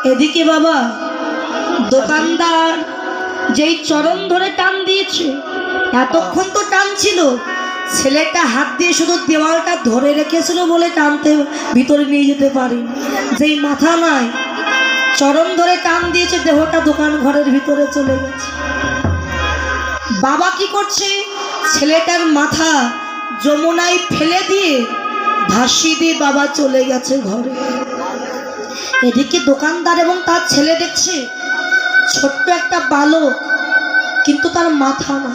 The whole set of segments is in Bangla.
এদিকে বাবা দোকানদার যেই চরণ ধরে টান দিয়েছে, এতক্ষণ তো টান ছিল, ছেলেটা হাত দিয়ে শুধু দেওয়ালটা ধরে রেখেছিল বলে টানতে ভিতরে নিয়ে যেতে পারি। যেই মাথা নাই, চরণ ধরে টান দিয়েছে, দেহটা দোকান ঘরের ভিতরে চলে গেছে। বাবা কি করছে, ছেলেটার মাথা যমুনায় ফেলে দিয়ে ভাসিয়ে দিয়ে বাবা চলে গেছে ঘরে। এদিকে দোকানদার এবং তার ছেলে দেখছে ছোট্ট একটা বালক, কিন্তু তার মাথা না।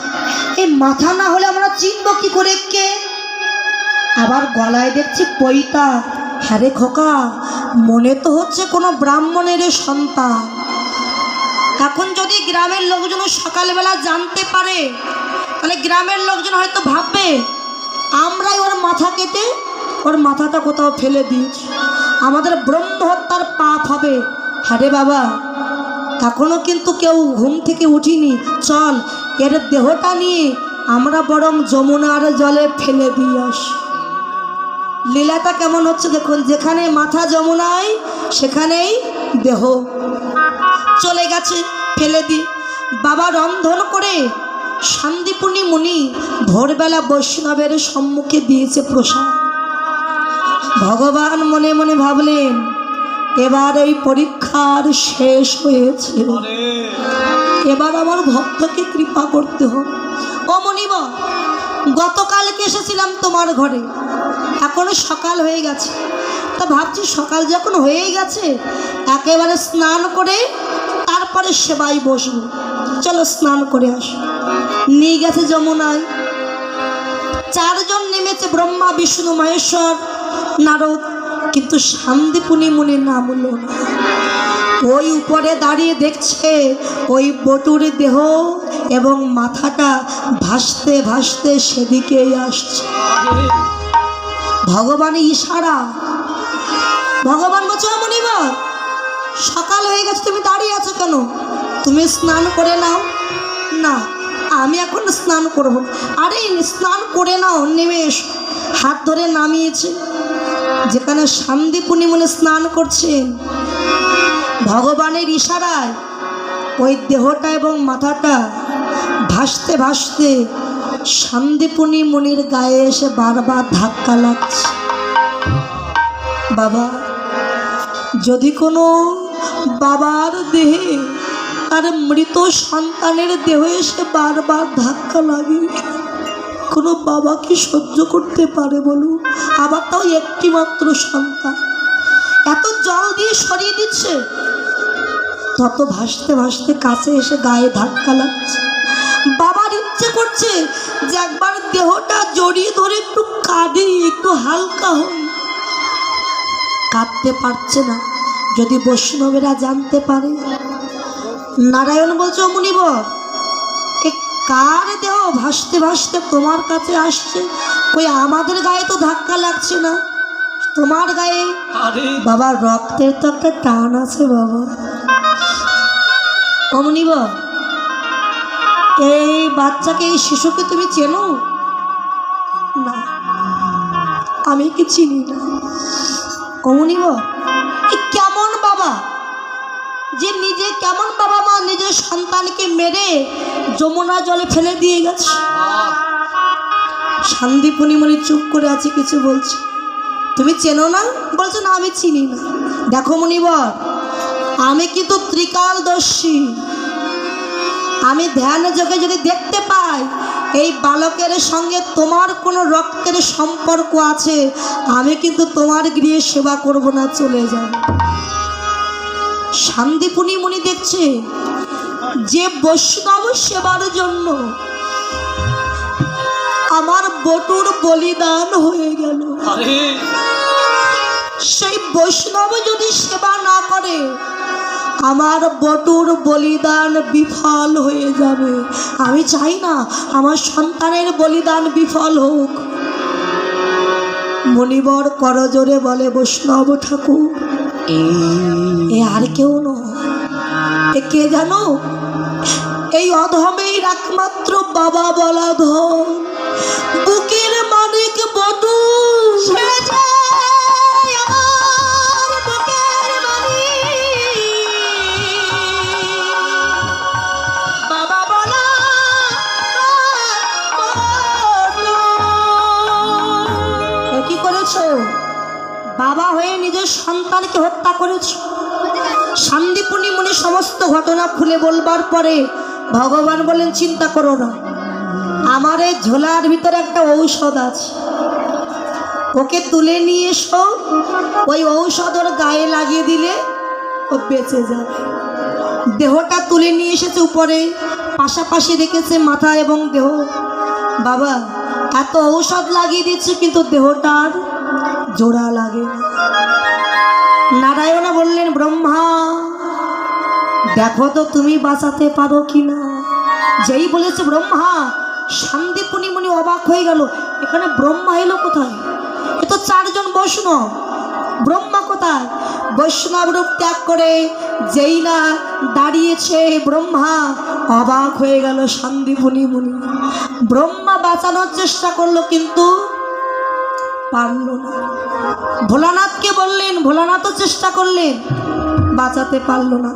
এই মাথা না হলে আমরা চিনব কি করে কে? আবার গলায় দেখছি পৈতা। হ্যাঁ রে খোকা, মনে তো হচ্ছে কোনো ব্রাহ্মণের সন্তান। এখন যদি গ্রামের লোকজন সকালবেলা জানতে পারে, তাহলে গ্রামের লোকজন হয়তো ভাববে আমরাই ওর মাথা কেটে ওর মাথাটা কোথাও ফেলে দিয়েছি, আমাদের ব্রহ্ম হত্যার পাপ হবে। হ্যাঁ রে বাবা, এখনও কিন্তু কেউ ঘুম থেকে উঠিনি, চল এর দেহটা নিয়ে আমরা বরং যমুনার জলে ফেলে দিয়ে আসি। লীলাটা কেমন হচ্ছে দেখুন, যেখানে মাথা যমুনায় সেখানেই দেহ চলে গেছে, ফেলে দি। বাবা রন্ধন করে শান্তিপুনি মুনি ভোরবেলা বৈষ্ণবের সম্মুখে দিয়েছে প্রসাদ। ভগবান মনে মনে ভাবলেন এবার এই পরীক্ষার শেষ হয়েছে, এবার আমার ভক্তকে কৃপা করতে হবে। ও মনিব, গতকালকে এসেছিলাম তোমার ঘরে, এখনো সকাল হয়ে গেছে, তা ভাবছি সকাল যখন হয়ে গেছে একেবারে স্নান করে তারপরে সেবায় বসবো, চলো স্নান করে আসো। নিয়ে গেছে যমুনায়, চারজন নেমেছে, ব্রহ্মা বিষ্ণু মহেশ্বর নারদ, কিন্তু শান্তিপুনি মুনির নাম হলো না। ওই উপরে দাঁড়িয়ে দেখছে ওই বটুর দেহ এবং মাথাটা ভাসতে ভাসতে সেদিকেই আসছে। ভগবানের ইশারা, ভগবান বলছে মনিবা সকাল হয়ে গেছে, তুমি দাঁড়িয়ে আছো কেন? তুমি স্নান করে নাও। না, আমি এখন স্নান করব। আরে স্নান করে নাও, নেমে এসো। হাত ধরে নামিয়েছে, যেখানে শান্তিপুনি মুনি স্নান করছেন, ভগবানের ইশারায় ওই দেহটা এবং মাথাটা ভাসতে ভাসতে শান্তিপুনি মুনির গায়ে এসে বারবার ধাক্কা লাগছে। বাবা, যদি কোনো বাবার দেহে তার মৃত সন্তানের দেহ এসে বারবার ধাক্কা লাগে, কোনো বাবা কি সহ্য করতে পারে বলুন? আবার তাও একটি মাত্র সন্তান, এত জল দিয়ে সরিয়ে দিচ্ছে, তত ভাসতে ভাসতে কাছে এসে গায়ে ধাক্কা লাগছে। বাবার ইচ্ছে করছে যে একবার দেহটা জড়িয়ে ধরে একটু কাঁদি, একটু হালকা হই, কাঁদতে পারছে না। যদি বৈষ্ণবেরা জানতে পারে। নারায়ণ বলছে ও মুনিবর, এ কার দেহ ভাসতে ভাসতে তোমার কাছে আসছে? ওই আমাদের গায়ে তো ধাক্কা লাগছে না, তোমার গায়ে। বাবা রক্তের তো একটা টান আছে বাবা। ও মুনিবর, এই বাচ্চাকে, এই শিশুকে তুমি চেনো? না, আমি কি চিনি না। ও মুনিবর, কেমন বাবা, যে নিজে কেমন বাবা মা নিজের সন্তানকে মেরে যমুনা জলে ফেলে দিয়ে গেছে। শান্তিপুনি মুনি চুপ করে আছে, কিছু বলছে। তুমি চেনো না? বলছে না, আমি চিনি না। দেখো মুনিবর, আমি কিন্তু ত্রিকালদর্শী, আমি ধ্যান যোগে যদি দেখতে পাই এই বালকের সঙ্গে তোমার কোনো রক্তের সম্পর্ক আছে, আমি কিন্তু তোমার গৃহে সেবা করব না, চলে যাব। শান্তিপুনি মুনি দেখছে যে বৈষ্ণব সেবার জন্য আমার বটুর বলিদান হয়ে গেল, সেই বৈষ্ণব যদি সেবা না করে আমার বটুর বলিদান বিফল হয়ে যাবে। আমি চাই না আমার সন্তানের বলিদান বিফল হোক। মনিবর করজোরে বলে, বৈষ্ণব ঠাকুর, এ আর কেউ নয়, এ কে জানো? এই অধমের একমাত্র বাবা বলা ধন, বুকের মানিক বটু। সন্তানকে হত্যা করেছ। শান্তিপুনি মুনি সমস্ত ঘটনা খুলে বলবার পরে ভগবান বলেন, চিন্তা করো না, আমার এই ঝোলার ভিতরে একটা ঔষধ আছে, ওকে তুলে নিয়ে এসো, ওই ঔষধ ওর গায়ে লাগিয়ে দিলে ও বেঁচে যাবে। দেহটা তুলে নিয়ে এসেছে উপরে, পাশাপাশি রেখেছে মাথা এবং দেহ। বাবা, এত ঔষধ লাগিয়ে দিচ্ছে কিন্তু দেহটার জোড়া লাগে না। নারায়ণ বললেন, ব্রহ্মা দেখো তো তুমি বাঁচাতে পারো কিনা। যেই বলেছে ব্রহ্মা, শান্তিপুনি মুনি অবাক হয়ে গেল, এখানে ব্রহ্মা এলো কোথায়? এ তো 4 জন বৈষ্ণব, ব্রহ্মা কোথায়? বৈষ্ণব রূপ ত্যাগ করে যেই না দাঁড়িয়েছে ব্রহ্মা, অবাক হয়ে গেল শান্তিপুনি মুনি। ব্রহ্মা বাঁচানোর চেষ্টা করলো কিন্তু পারল না। ভোলানাথকে বললেন, ভোলানাথও চেষ্টা করলেন, বাঁচাতে পারল না।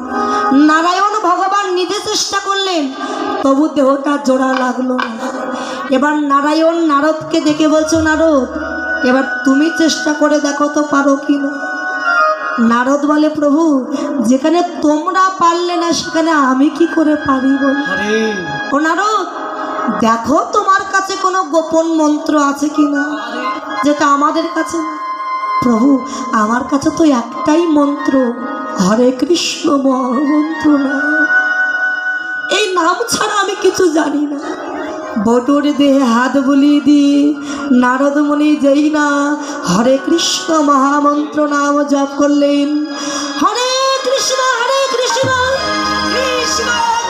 নারায়ণ ভগবান নিজে চেষ্টা করলেন, তবু দেহটা জোড়া লাগলো না। এবার নারায়ণ নারদকে ডেকে বলছো, নারদ এবার তুমি চেষ্টা করে দেখো তো পারো কি না। নারদ বলে, প্রভু যেখানে তোমরা পারলে না সেখানে আমি কি করে পারি বল। ও নারদ, দেখো তোমার কাছে কোনো গোপন মন্ত্র আছে কিনা যেটা আমাদের কাছে। প্রভু আমার কাছে তো একটাই মন্ত্র, হরে কৃষ্ণ মহামন্ত্র না, এই নাম ছাড়া আমি কিছু জানি না। বটুর দেহে হাত বুলিয়ে দিয়ে নারদ মুনি যেই না হরে কৃষ্ণ মহামন্ত্র নাম জপ করলেন, হরে কৃষ্ণ কৃষ্ণ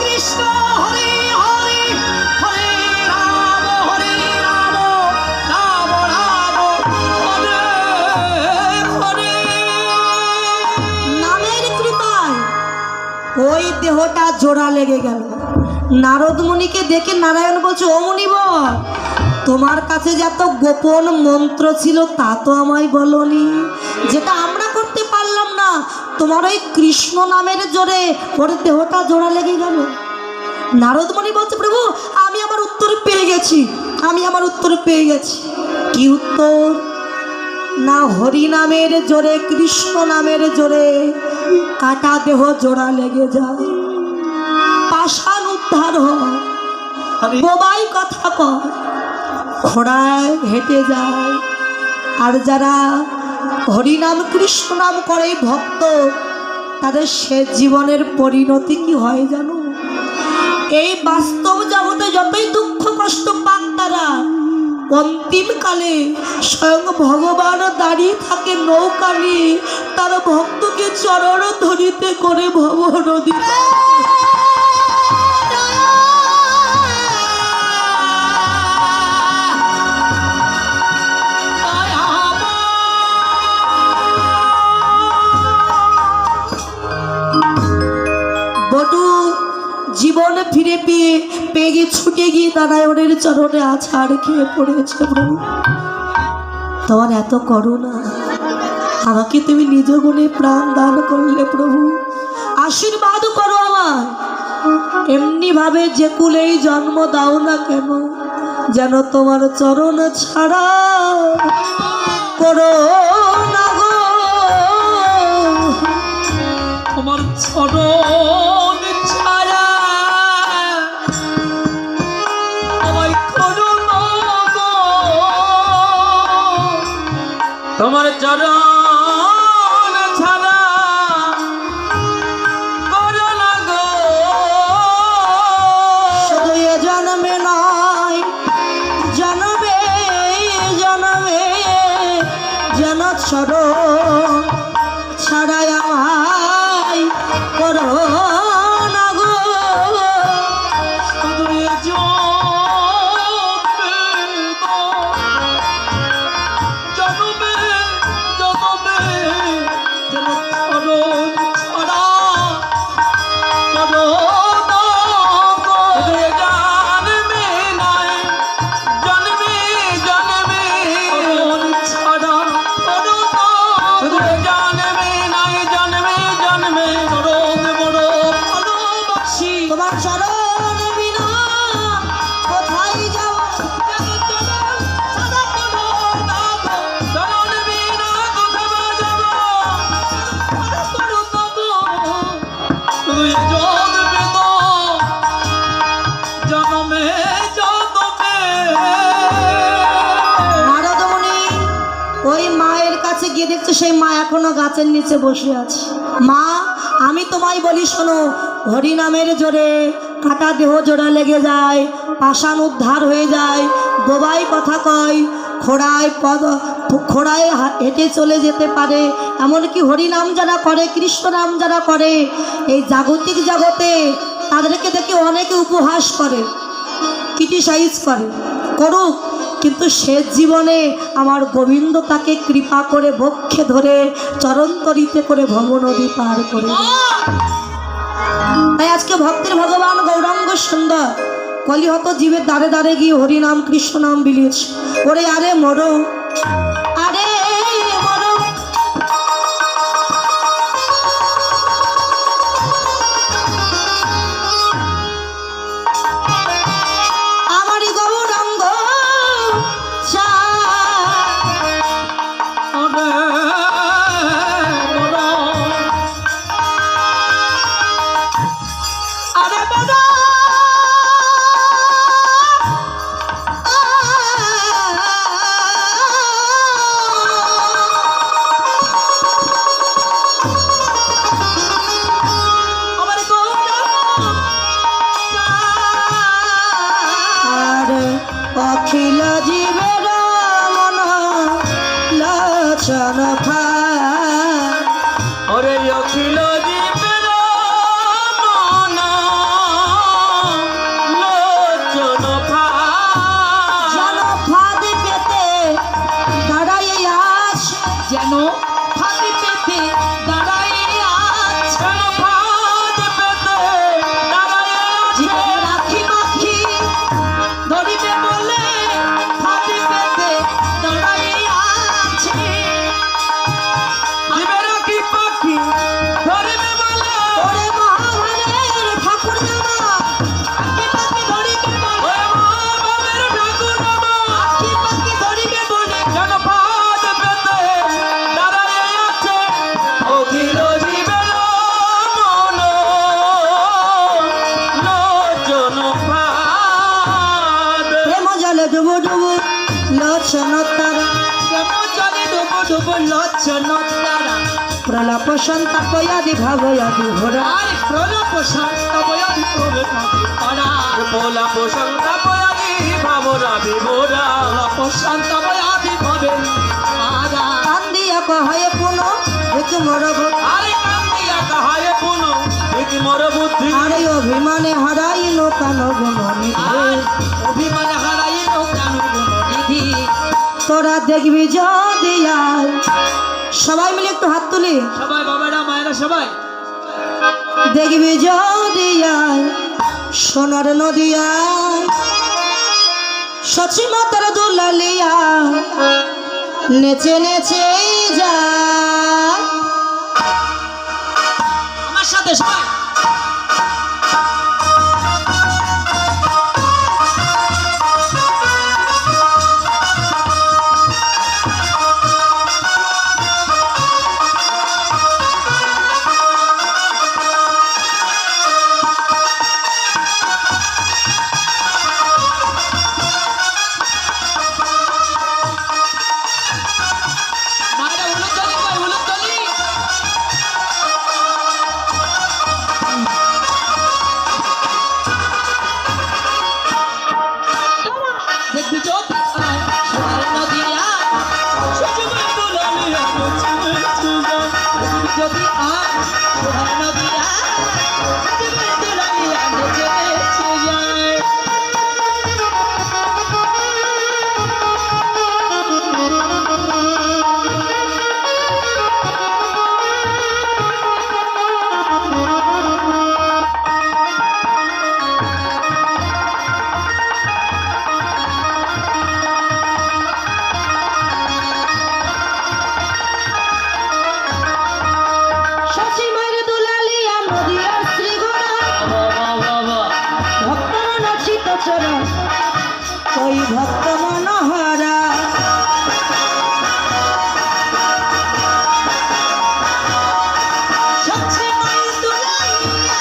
কৃষ্ণ হরে হরে, হরে রাম রাম রাম হরে হরে। নামের কৃপায় ওই দেহটা জোড়া লেগে গেল। নারদ মুনিকে দেখে নারায়ণ বলছে, ও মুনিবর তোমার কাছে যত গোপন মন্ত্র ছিল তা তো আমায় বলনি, যেটা আমরা করতে পারলাম না, তোমার ওই কৃষ্ণ নামের জোরে ওর দেহটা জোড়া লেগে গেল। নারদ মুনি বলছে, প্রভু আমি আমার উত্তর পেয়ে গেছি, আমি আমার উত্তর পেয়ে গেছি। কি উত্তর? না হরি নামের জোরে, কৃষ্ণ নামের জোরে কাটা দেহ জোড়া লেগে যায়, পাষাণ উদ্ধার হয়, বোবাই কথা কয়, ঘোড়ায় হেঁটে যায়। আর যারা হরিনাম কৃষ্ণ নাম করে ভক্ত, তাদের সে জীবনের পরিণতি কি হয় জানো? এই বাস্তব জগতে যতই দুঃখ কষ্ট পান তারা, অন্তিমকালে স্বয়ং ভগবান দাঁড়িয়ে থাকে নৌকা নিয়ে, তার ভক্তকে চরণ ধরিতে করে ভব নদী। বটু জীবন ফিরে পেয়ে ছুটে গিয়ে নারায়ণের চরণে আছাড় খেয়ে পড়েছে। প্রভু তোমার এত করুণা, আমাকে তুমি নিজ গুণে প্রাণ দান করলে, প্রভু আশীর্বাদ করো আমার। এমনি ভাবে যে কুলেই জন্ম দাও না কেন, যেন তোমার চরণ ছাড়া করো না গো, তোমার চরণ ছাড়া আমায় করো না গো, তোমার চরণ ছাড়া করো না গো। শুধু এ জন্মে নয়, জন্মে জন্মে যেন চরণ ছাড়া আমায় করো না গো। শুধু এ জন্মে তুই জন্মে তো জন্মে জন্মে। নারদমণি ওই মায়ের কাছে গিয়ে দেখছে সেই মা এখনো গাছের নিচে বসে আছে। মা আমি তোমায় বলি শোনো, হরিনামের জোরে কাটা দেহ জোড়া লেগে যায়, পাষাণ উদ্ধার হয়ে যায়, বোবাই কথা কয়, খোড়ায় হেঁটে চলে যেতে পারে। এমনকি হরিনাম যারা করে, কৃষ্ণ নাম যারা করে, এই জাগতিক জগতে তাদেরকে দেখে অনেকে উপহাস করে, ক্রিটিসাইজ করে, করুক, কিন্তু শেষ জীবনে আমার গোবিন্দ তাকে কৃপা করে বক্ষে ধরে চরণতরিতে করে ভবনদী পার করে। তাই আজকে ভক্তের ভগবান গৌরাঙ্গ সুন্দর কলিহত জীবের দ্বারে দ্বারে গিয়ে হরিনাম কৃষ্ণ নাম বিলিয়েছে। ওরে আরে মরো, আরে মরো, আমারই গৌরাঙ্গ অখিল জীবের মন লোচন ওরে অখিল জীবের মন লোচন যেন ফাঁদ পেতে দাঁড়াই আছে, যেন ফাঁদ পেতে দাঁড়াই আছে, ফাঁদ পেতে দাঁড়াই আছে, রাখি মাখি ধরিবে বলে ফাঁদ পেতে দাঁড়াই আছে, জীবে রাখি পাখি ধরিবে বলে ওরে মহাভারের ঠাকুর জামা, আখি পাখি ধরিবে বলে, ওরে মহাভাবের ঠাকুর জামা, আখি পাখি ধরিবে বলে যেন ফাঁদ পেতে দাঁড়াই আছে, অখিল জীবের মন লোচন ফাঁদ। প্রেম জলে ডুবো ডুবো লোচন তারা, কেমন জলে ডুবো ডুবো লোচন তারা, প্রলাপ সন্তাপয়াদি ভাবয়াদি ঘোরা, আরে প্রলাপ সন্তবয়াদি প্রবেশাদি ভরা, প্রলাপ সন্তবয়াদি ভাবরাদি ভরা, প্রলাপ সন্তবয়াদি ভবে ভরা। কান্দিয়া কহে পুনো দেখি মোর বুদ্ধি, আরে কান্দিয়া কাহায়ে পুনো দেখি মোর বুদ্ধি, আরে অভিমানে হারাইল কানো গুণনিধি, আর অভিমান হারাইল কেন গুণনিধি। তোরা দেখবি যদি আর সবাই মিলে একটু হাত তুলি, সবাই বাবারা মায়েরা সবাই দেখবি যদি আর সোনার নদিয়া সচি মাতার দুলালিয়া নেচে নেচে যায়। আমার সাথে সবাই মায়েরা উলুধ্বনি কই উলুধ্বনি। দেখবি চোখ সোনার নদিয়া সজীবন দুলালিয়া দেখবি যদি আর সোনার নদিয়া সজীবন দুলালিয়া নেচে নেচে যায়। সচি মায়ের দুলালিয়া নদিয়া শ্রীগোড়া ভক্ত নাচিত চরা ওই ভক্ত মনোহরা, সচি মায়ের দুলালিয়া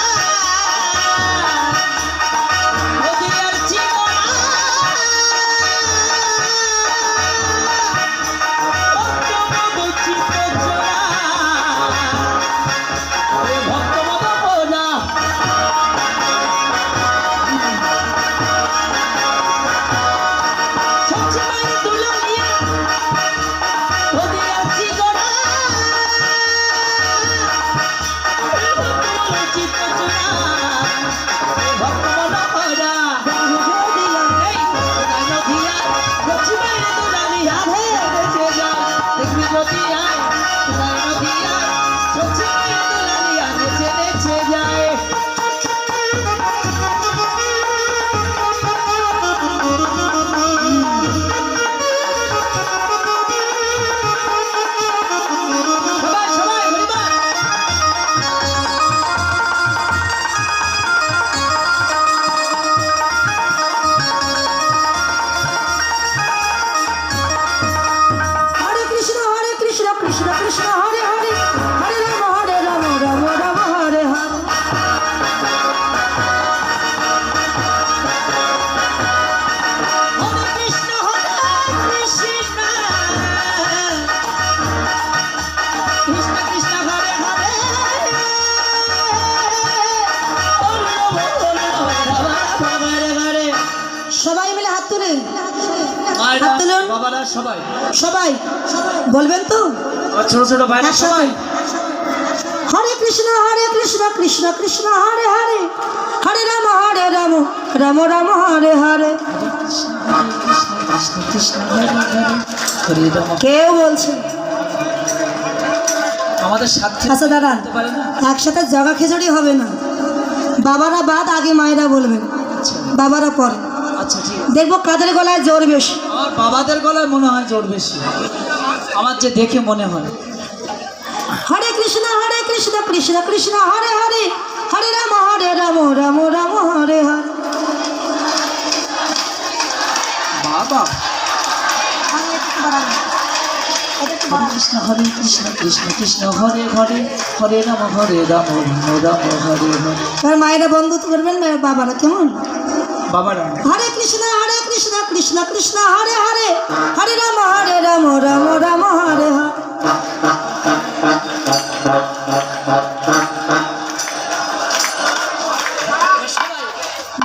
সবাই মিলে হাত তুলে মায়েরা হাত তুলুন। বাবারা সবাই সবাই বলবেন তো আর ছোট ছোট ভাইরা একসাথে। সবাই হরে কৃষ্ণ কৃষ্ণ কৃষ্ণ হরে হরে হরে রাম রাম রাম হরে হরে। কৃষ্ণ কৃষ্ণ হরে হরে হরে রাম। কেউ বলছে আমাদের সাথে আচ্ছা দাঁড়ান, বলতে পারে না। একসাথে জগা খিচুড়ি হবে না, বাবারা বাদ আগে মায়েরা বলবেন, আচ্ছা বাবারা পরে। আচ্ছা ঠিক আছে। দেখবো কাদের গলায় জোর বেশি। আমার বাবাদের গলায় মনে হয় জোর বেশি, আমার যে দেখে মনে হয়। হরে কৃষ্ণ কৃষ্ণ কৃষ্ণ হরে হরে হরে রাম রাম রাম হরে হরে। বাবা কৃষ্ণ হরে কৃষ্ণ কৃষ্ণ কৃষ্ণ হরে হরে হরে রাম রাম রাম হরে হরে। এবার মায়েরা বন্ধুত্ব করবেন, বাবারা কেমন? বাবারা হরে কৃষ্ণ কৃষ্ণ কৃষ্ণ হরে হরে হরে রাম রাম রাম হরে হরে।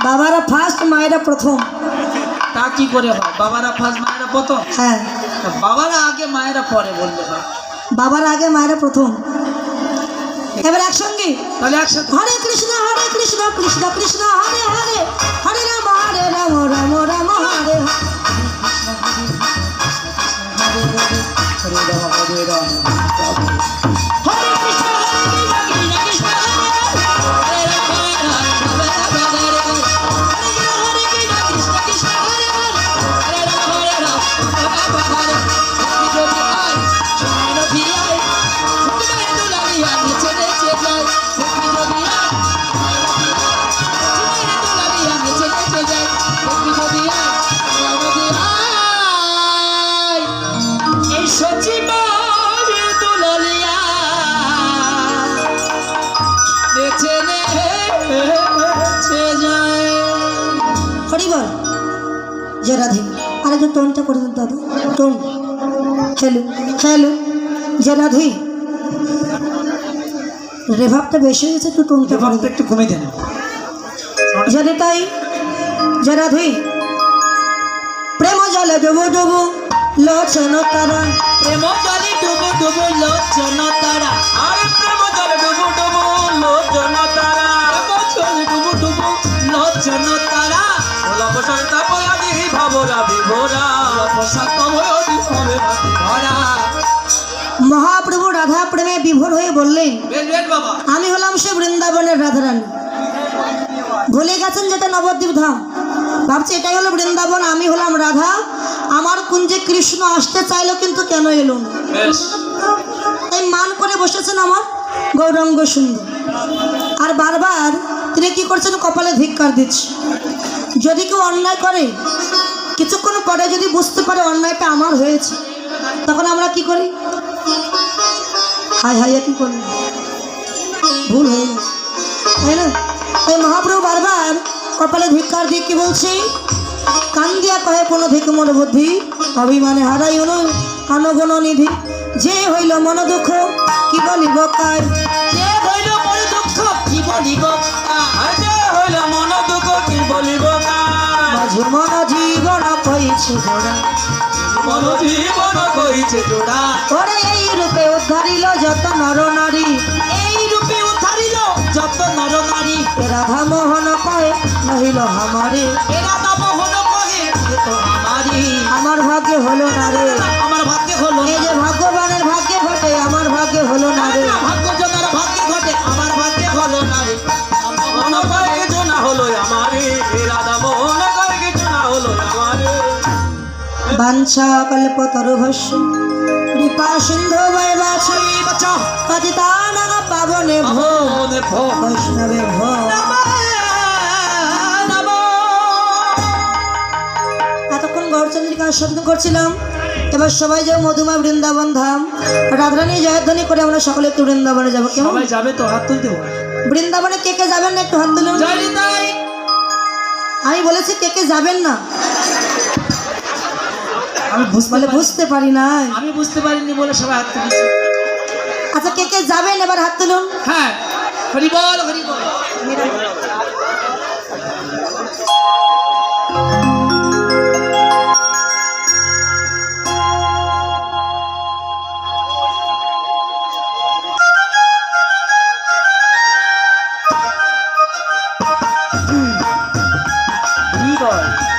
বাবারা ফার্স্ট, মায়েরা প্রথম। তা কি করে হয়? বাবারা ফার্স্ট মায়েরা প্রথম? হ্যাঁ, তা বাবারা আগে মায়েরা পরে বললে হয়। বাবারা আগে মায়েরা প্রথম। এবার একসঙ্গে তাহলে একসাথে হরে কৃষ্ণ কৃষ্ণ কৃষ্ণ হরে হরে হরে রাম রাম রাম হরে হরে। হরে রাম হরে রাম হরে কৃষ্ণ কৃষ্ণ হরে রাম হরিবল জয় রাধে। আরেকটু টোনটা করে দিন দাদা, টোন। হ্যালো হ্যালো জয় রাধে। রেভাবটা বেশি হয়েছে, একটু টোনটা করে দিন। একটু কমে দেন। জয় তাই জয় রাধে। প্রেম জলে ডুবু ডুবু লোচন তারা, প্রেম জলে ডুবু ডুবু লোচন তারা, আরে প্রেম জলে ডুবু ডুবু লোচন তারা, প্রেম জলে ডুবু ডুবু লোচন তারা, ওলা বসন্ত পয়াদি ভাবরা বিভোরা, বসন্ত পয়াদি ভাবরা বিভোরা। মহাপ্রভু রাধা প্রেমে বিভোর হয়ে বললেন, বেশ বেশ বাবা, আমি হলাম সে বৃন্দাবনের রাধারানী। ভুলে গেছেন যেটা নবদ্বীপ ধাম, ভাবছি এটাই হলো বৃন্দাবন, আমি হলাম রাধা। আমার কুঞ্জে কৃষ্ণ আসতে চাইলো কিন্তু কেন এলো না? বেশ তাই মান করে বসেছেন আমার গৌরাঙ্গ সুন্দর। আর বারবার তিনি কি করছেন? কপালে ধিক্কার দিচ্ছে। যদি কেউ অন্যায় করে, কিছুক্ষণ পরে যদি বুঝতে পারে অন্যায়টা আমার হয়েছে, তখন আমরা কি করি? হাই হাইয়া কি করি? ভুল হয়ে গেছে, তাই না? তাই মহাপ্রভু বারবার কপালে ধিক্কার দিয়ে কি বলছে? কান্দিয়া কহে কোনো ধিক মন বুদ্ধি, অভিমানে হারাই আনগণ নিধি। যে হইল মন দুঃখ কি বলিব কার, যে হইল মন দুঃখ কি বলিব কার, যে হইল মন দুঃখ কি বলিব কার, মাঝে মন জীবন কইছে জোড়া, মন জীবন কইছে জোড়া, ওরে এই রূপে উদ্ধারিল যত নর নারী, এই রূপে উদ্ধারিল যত নর নারী, রাধা মোহন কহে নহিল আমারে, এরা তব হলো কহে এ তো আমারি, আমার ভাগ্যে হলো না রে। আমার ভাগ্যে হলো এই যে ভগবানের ভাগ্যে ঘটে, আমার ভাগ্যে হলো না রে। ভাগ্য জনার ভাগ্যে ঘটে, আমার ভাগ্যে হলো না রে। মন করে কিছু না হলো আমারে, রাধা মোহন করে কিছু না হলো আমারে। বাঞ্ছা কল্পতরুভস্য কৃপা সিন্ধু বৈবাচ পতিতানাং পাবনে ভো বৈষ্ণবে ভো। এতক্ষণ গৌরচন্দ্রিকা আস্বাদন করছিলাম। এবার সবাই যাবো মধুমা বৃন্দাবন ধাম, রাধারানী জয়ধ্বনি করে আমরা সকলে একটু বৃন্দাবনে যাবো। কেমন? সবাই যাবে তো? হাত তুলতে হবে। বৃন্দাবনে কে কে যাবেন না একটু হাত তুলুন। জয় নিতাই। আমি বলেছি কে কে যাবেন না, আমি বলে বুঝতে পারি নাই। আমি বুঝতে পারিনি বলে সবাই হাত তুলেছে। আচ্ছা কে কে যাবেন এবার হাত তুলুন। হ্যাঁ, হরি বল হরি বল। হয়